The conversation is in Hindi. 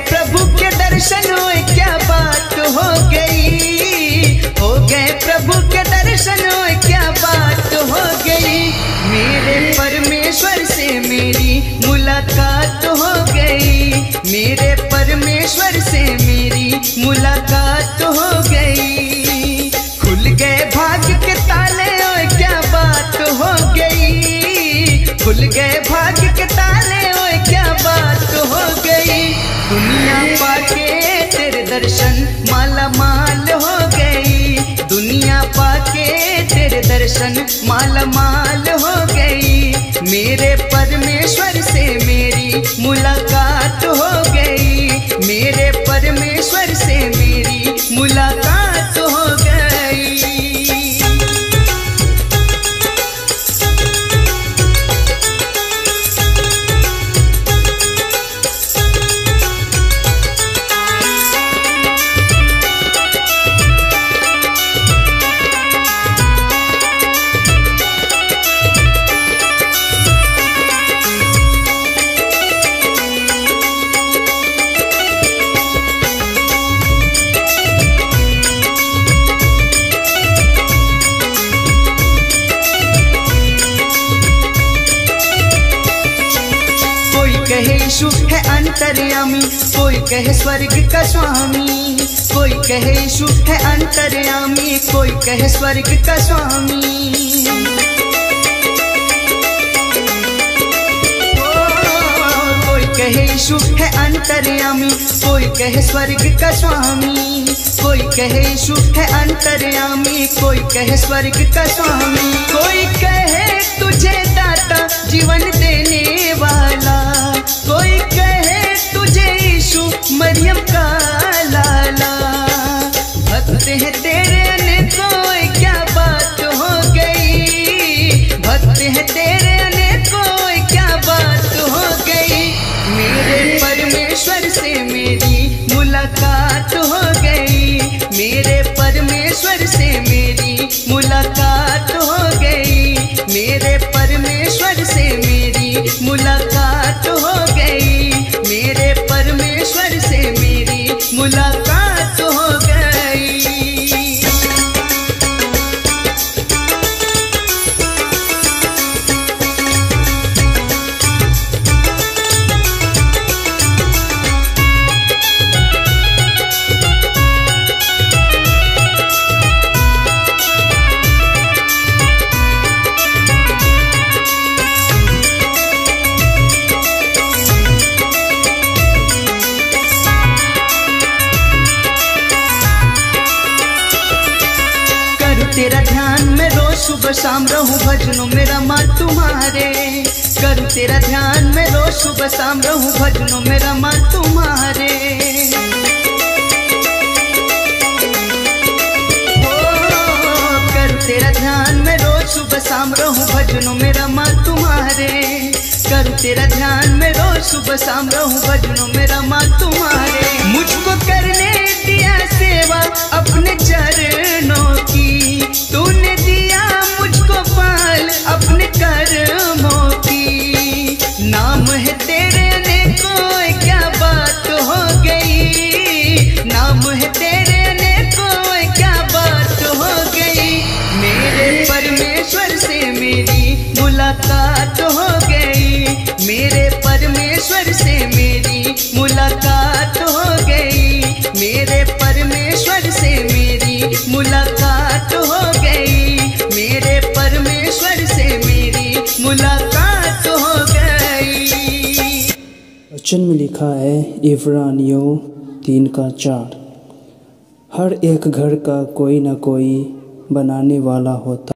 प्रभु के दर्शन, ओए क्या बात हो गई, हो गए प्रभु के दर्शन, ओए क्या बात हो गई। मेरे परमेश्वर से मेरी मुलाकात हो गई, मेरे परमेश्वर से मेरी मुलाकात हो गई। खुल गए भाग्य के ताले, ओए क्या बात हो गई, खुल गए भाग्य के ताले, ओए क्या बात हो गई। दुनिया पाके तेरे दर्शन माला माल हो गई, दुनिया पाके तेरे दर्शन माला माल हो गई। मेरे परमेश्वर से मेरी मुलाकात हो गई, मेरे परमेश्वर से मेरी मुलाकात हो गई। कहे यीशु है अंतर्यामी, कोई कहे स्वर्ग का स्वामी, कोई कहे यीशु है अंतर्यामी, कोई कहे स्वर्ग का स्वामी। कोई कहे यीशु है अंतर्यामी, कोई कहे स्वर्ग का स्वामी, कोई कहे यीशु है अंतर्यामी, कोई कहे स्वर्ग का स्वामी। कोई कहे तुझे दाता जीवन देने वाला, कोई कहे तुझे यीशु मरियम का लाला। भक्त है तेरे अनेकों, क्या बात हो गई, भक्त है तेरे अनेकों, क्या बात हो गई। मेरे परमेश्वर से मेरी मुलाकात हो गई, मेरे परमेश्वर से मेरी मुलाकात हो गई, मेरे परमेश्वर से मेरी मुलाकात हो गई, मेरे परमेश्वर से मेरी मुलाकात हो गई। तेरा ध्यान में रोज सुबह शाम रहूं भजनों में रमा तुम्हारे, करूं तेरा ध्यान में रोज सुबह शाम रहूं भजनों में रमा तुम्हारे। करूं तेरा ध्यान में रोज सुबह शाम रहूं भजनों में रमा तुम्हारे, करूं तेरा ध्यान में रोज सुबह शाम रहूं भजनों में रमा तुम्हारे। मुझको करने दिया सेवा अपने चरणों की, तूने दिया मुझको पाल अपने कर्मों की। नाम है तेरे अनेकों, क्या बात हो गई, नाम है तेरे अनेकों, क्या बात हो गई। मेरे परमेश्वर से मेरी मुलाकात हो गई, मेरे परमेश्वर से मेरी मुलाकात हो गई, मेरे परमेश्वर से मेरी मुलाकात हो गई, मेरे परमेश्वर से मेरी मुलाकात हो गई। वचन में लिखा है इब्रानियों 3:4, हर एक घर का कोई ना कोई बनाने वाला होता